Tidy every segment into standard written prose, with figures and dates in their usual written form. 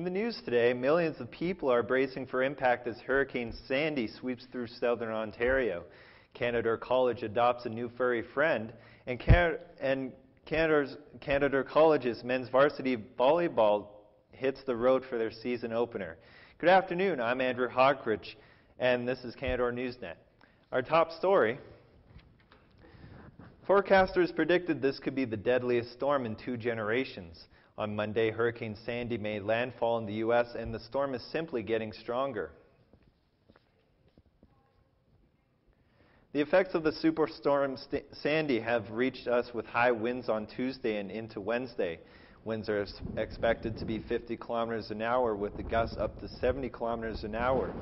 In the news today, millions of people are bracing for impact as Hurricane Sandy sweeps through southern Ontario. Canadore College adopts a new furry friend, and Canadore College's men's varsity volleyball hits the road for their season opener. Good afternoon, I'm Andrew Hockridge, and this is Canadore Newsnet. Our top story: forecasters predicted this could be the deadliest storm in 2 generations. On Monday, Hurricane Sandy made landfall in the U.S., and the storm is simply getting stronger. The effects of the Superstorm Sandy have reached us with high winds on Tuesday and into Wednesday. Winds are expected to be 50 kilometers an hour with the gusts up to 70 kilometers an hour.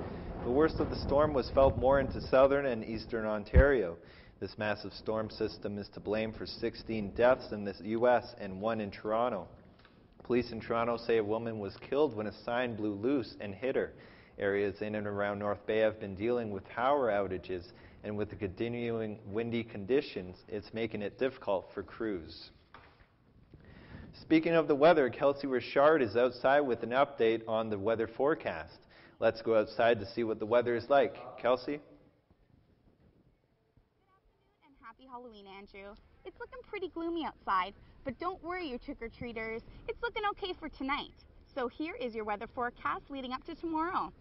The worst of the storm was felt more into southern and eastern Ontario. This massive storm system is to blame for 16 deaths in the U.S. and 1 in Toronto. Police in Toronto say a woman was killed when a sign blew loose and hit her. Areas in and around North Bay have been dealing with power outages, and with the continuing windy conditions, it's making it difficult for crews. Speaking of the weather, Kelsey Richard is outside with an update on the weather forecast. Let's go outside to see what the weather is like. Kelsey? And happy Halloween, Andrew. It's looking pretty gloomy outside, but don't worry, you trick-or-treaters. It's looking okay for tonight. So here is your weather forecast leading up to tomorrow.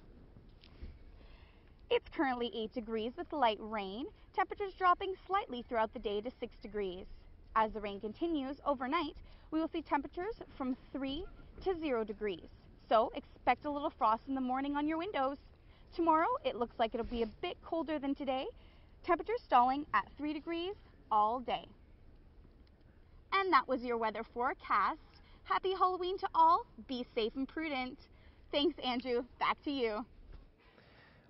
It's currently 8 degrees with light rain. Temperatures dropping slightly throughout the day to 6 degrees. As the rain continues overnight, we will see temperatures from 3 to 0 degrees. So expect a little frost in the morning on your windows. Tomorrow, it looks like it'll be a bit colder than today. Temperatures stalling at 3 degrees all day. And that was your weather forecast. Happy Halloween to all. Be safe and prudent. Thanks, Andrew. Back to you.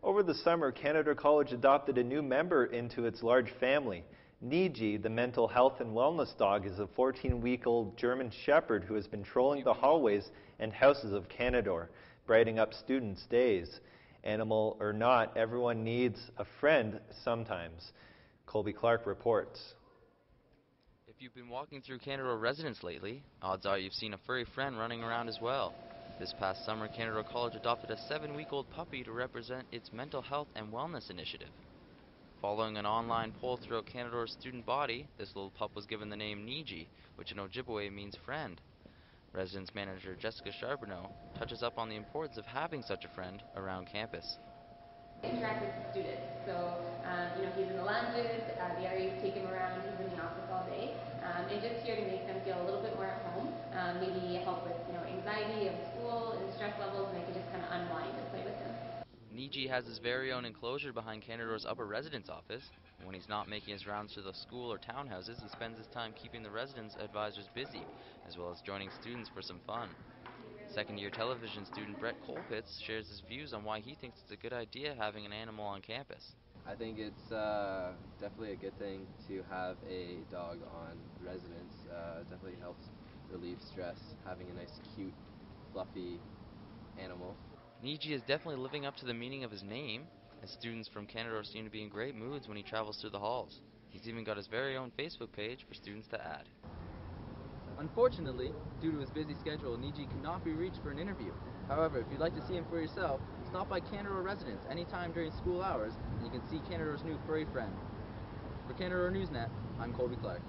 Over the summer, Canadore College adopted a new member into its large family. Niji, the mental health and wellness dog, is a 14-week-old German Shepherd who has been trolling the hallways and houses of Canadore, brightening up students' days. Animal or not, everyone needs a friend sometimes. Colby Clarke reports. If you've been walking through Canadore residence lately, odds are you've seen a furry friend running around as well. This past summer, Canadore College adopted a 7-week-old puppy to represent its mental health and wellness initiative. Following an online poll throughout Canadore's student body, this little pup was given the name Niji, which in Ojibwe means friend. Residence manager Jessica Charbonneau touches up on the importance of having such a friend around campus. Interact with students. So, he's in the lounges, the areas take him around, he's in the office all day, and just here to make them feel a little bit more at home, maybe help with, anxiety of school and stress levels, and they can just kind of unwind and play with him. Niji has his very own enclosure behind Canadore's upper residence office. When he's not making his rounds to the school or townhouses, he spends his time keeping the residence advisors busy, as well as joining students for some fun. Second-year television student Brett Colpitz shares his views on why he thinks it's a good idea having an animal on campus. I think it's definitely a good thing to have a dog on residence. It definitely helps relieve stress, having a nice, cute, fluffy animal. Niji is definitely living up to the meaning of his name, as students from Canadore seem to be in great moods when he travels through the halls. He's even got his very own Facebook page for students to add. Unfortunately, due to his busy schedule, Niji cannot be reached for an interview. However, if you'd like to see him for yourself, stop by Canadore residence anytime during school hours, and you can see Canadore's new furry friend. For Canadore Newsnet, I'm Colby Clarke.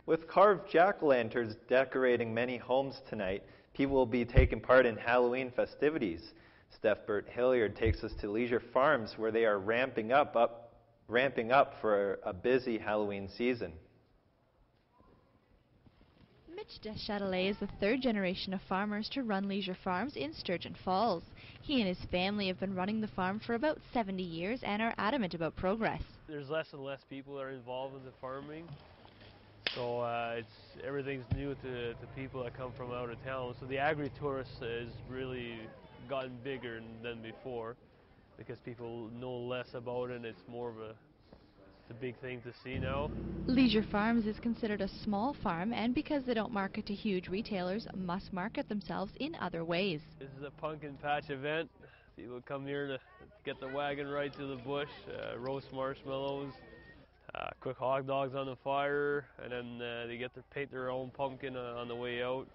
With carved jack-o'-lanterns decorating many homes tonight, people will be taking part in Halloween festivities. Steph Burt-Hillyard takes us to Leisure Farms, where they are ramping up for a busy Halloween season. Mitch Dietrich is the 3rd generation of farmers to run Leisure Farms in Sturgeon Falls. He and his family have been running the farm for about 70 years and are adamant about progress. There's less and less people that are involved in the farming, so everything's new to people that come from out of town. So the agri-tourist has really gotten bigger than before because people know less about it, and it's more of a big thing to see now. Leisure Farms is considered a small farm, and because they don't market to huge retailers, must market themselves in other ways. This is a pumpkin patch event. People come here to get the wagon right to the bush, roast marshmallows, cook hot dogs on the fire, and then they get to paint their own pumpkin on the way out.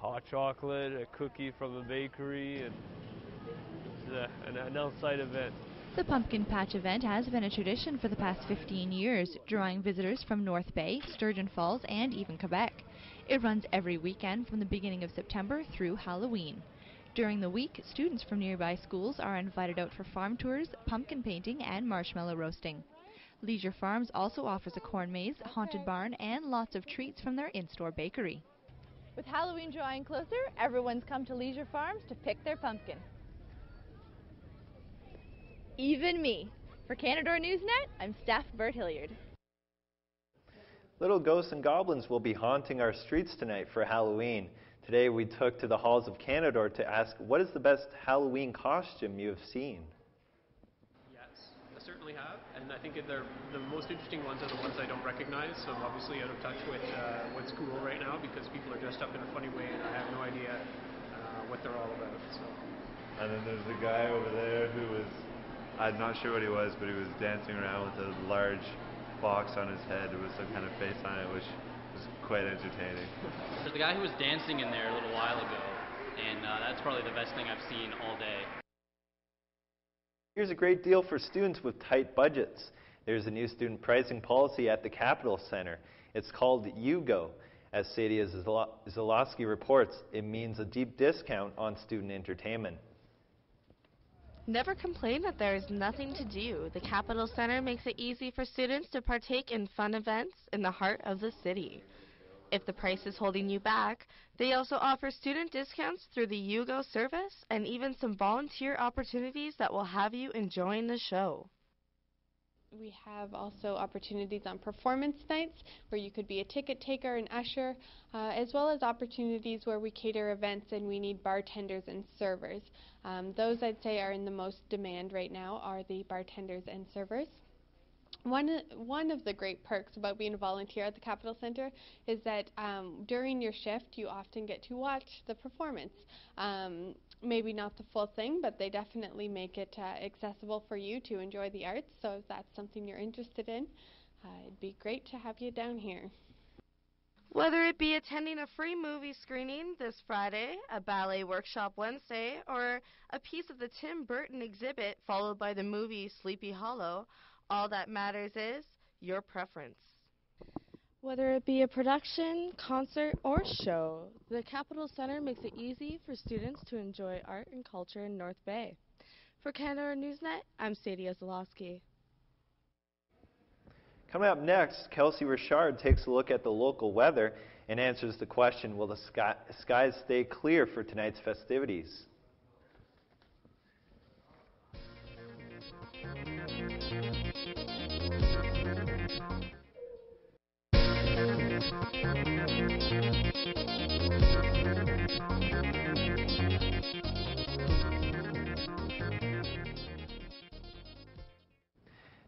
hot chocolate, a cookie from a bakery, and it's an outside event. The Pumpkin Patch event has been a tradition for the past 15 years, drawing visitors from North Bay, Sturgeon Falls, and even Quebec. It runs every weekend from the beginning of September through Halloween. During the week, students from nearby schools are invited out for farm tours, pumpkin painting, and marshmallow roasting. Leisure Farms also offers a corn maze, haunted barn, and lots of treats from their in-store bakery. With Halloween drawing closer, everyone's come to Leisure Farms to pick their pumpkin. Even me. For Canadore Newsnet, I'm Steph Burt-Hillyard. Little ghosts and goblins will be haunting our streets tonight for Halloween. Today we took to the halls of Canadore to ask, what is the best Halloween costume you have seen? Yes, I certainly have, and I think the most interesting ones are the ones I don't recognize, so I'm obviously out of touch with what's cool right now because people are dressed up in a funny way and I have no idea what they're all about. So. And then there's a guy over there who was, I'm not sure what he was, but he was dancing around with a large box on his head with some kind of face on it, which was quite entertaining. There's a guy who was dancing in there a little while ago, and that's probably the best thing I've seen all day. Here's a great deal for students with tight budgets. There's a new student pricing policy at the Capital Center. It's called UGO. As Saidia Zaloski reports, it means a deep discount on student entertainment. Never complain that there is nothing to do. The Capital Center makes it easy for students to partake in fun events in the heart of the city. If the price is holding you back, they also offer student discounts through the UGO service and even some volunteer opportunities that will have you enjoying the show. We have also opportunities on performance nights where you could be a ticket taker and usher, as well as opportunities where we cater events and we need bartenders and servers. Those I'd say are in the most demand right now are the bartenders and servers. One of the great perks about being a volunteer at the Capital Center is that during your shift you often get to watch the performance. Maybe not the full thing, but they definitely make it accessible for you to enjoy the arts, so if that's something you're interested in, it'd be great to have you down here. Whether it be attending a free movie screening this Friday, a ballet workshop Wednesday, or a piece of the Tim Burton exhibit followed by the movie Sleepy Hollow, all that matters is your preference. Whether it be a production, concert, or show, the Capital Center makes it easy for students to enjoy art and culture in North Bay. For Canadore Newsnet, I'm Saidia Zaloski. Coming up next, Kelsey Richard takes a look at the local weather and answers the question, will the skies stay clear for tonight's festivities?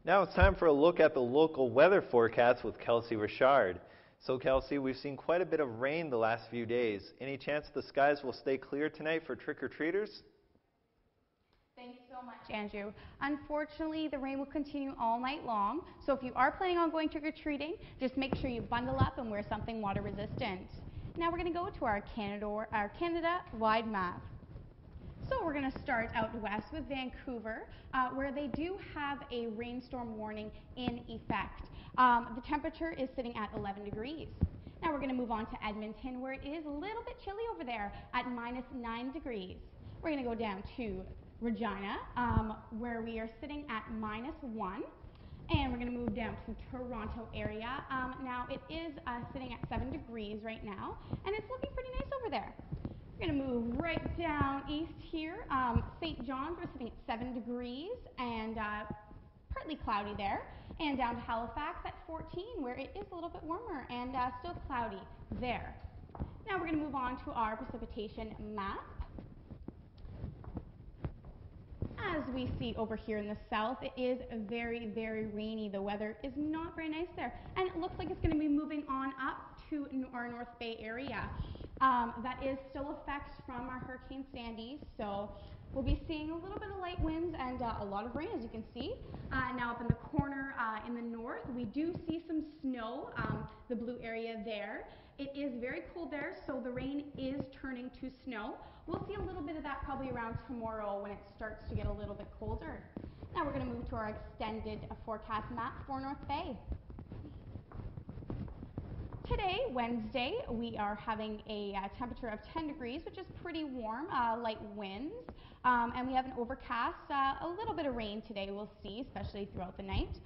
Now it's time for a look at the local weather forecast with Kelsey Richard. So Kelsey, we've seen quite a bit of rain the last few days. Any chance the skies will stay clear tonight for trick-or-treaters? Thanks so much, Andrew. Unfortunately, the rain will continue all night long, so if you are planning on going trick-or-treating, just make sure you bundle up and wear something water-resistant. Now we're going to go to our Canada-wide map. So we're going to start out west with Vancouver, where they do have a rainstorm warning in effect. The temperature is sitting at 11 degrees. Now we're going to move on to Edmonton, where it is a little bit chilly over there at -9 degrees. We're going to go down to Regina, where we are sitting at -1. And we're going to move down to Toronto area. Now it is sitting at 7 degrees right now, and it's looking pretty nice over there. We're going to move right down east here. St. John's, we're sitting at 7 degrees and partly cloudy there. And down to Halifax at 14, where it is a little bit warmer and still cloudy there. Now we're going to move on to our precipitation map. As we see over here in the south, it is very, very rainy. The weather is not very nice there. And it looks like it's going to be moving on up to our North Bay area. That is still effects from our Hurricane Sandy, so we'll be seeing a little bit of light winds and a lot of rain, as you can see. Now up in the corner in the north, we do see some snow, the blue area there, it is very cold there, so the rain is turning to snow. We'll see a little bit of that probably around tomorrow when it starts to get a little bit colder. Now we're going to move to our extended forecast map for North Bay. Today, Wednesday, we are having a temperature of 10 degrees, which is pretty warm, light winds, and we have an overcast, a little bit of rain today we'll see, especially throughout the night.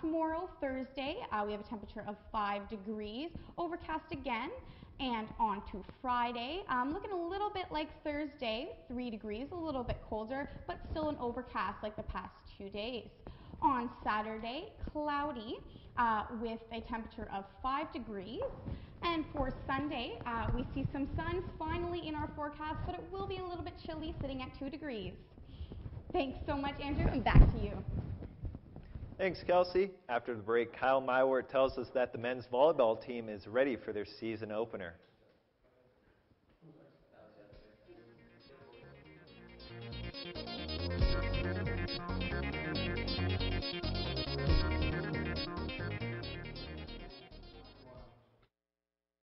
Tomorrow, Thursday, we have a temperature of 5 degrees, overcast again, and on to Friday, looking a little bit like Thursday, 3 degrees, a little bit colder, but still an overcast like the past 2 days. On Saturday, cloudy, with a temperature of 5 degrees. And for Sunday, we see some sun finally in our forecast, but it will be a little bit chilly, sitting at 2 degrees. Thanks so much, Andrew, and back to you. Thanks, Kelsey. After the break, Kyle Mywaart tells us that the men's volleyball team is ready for their season opener.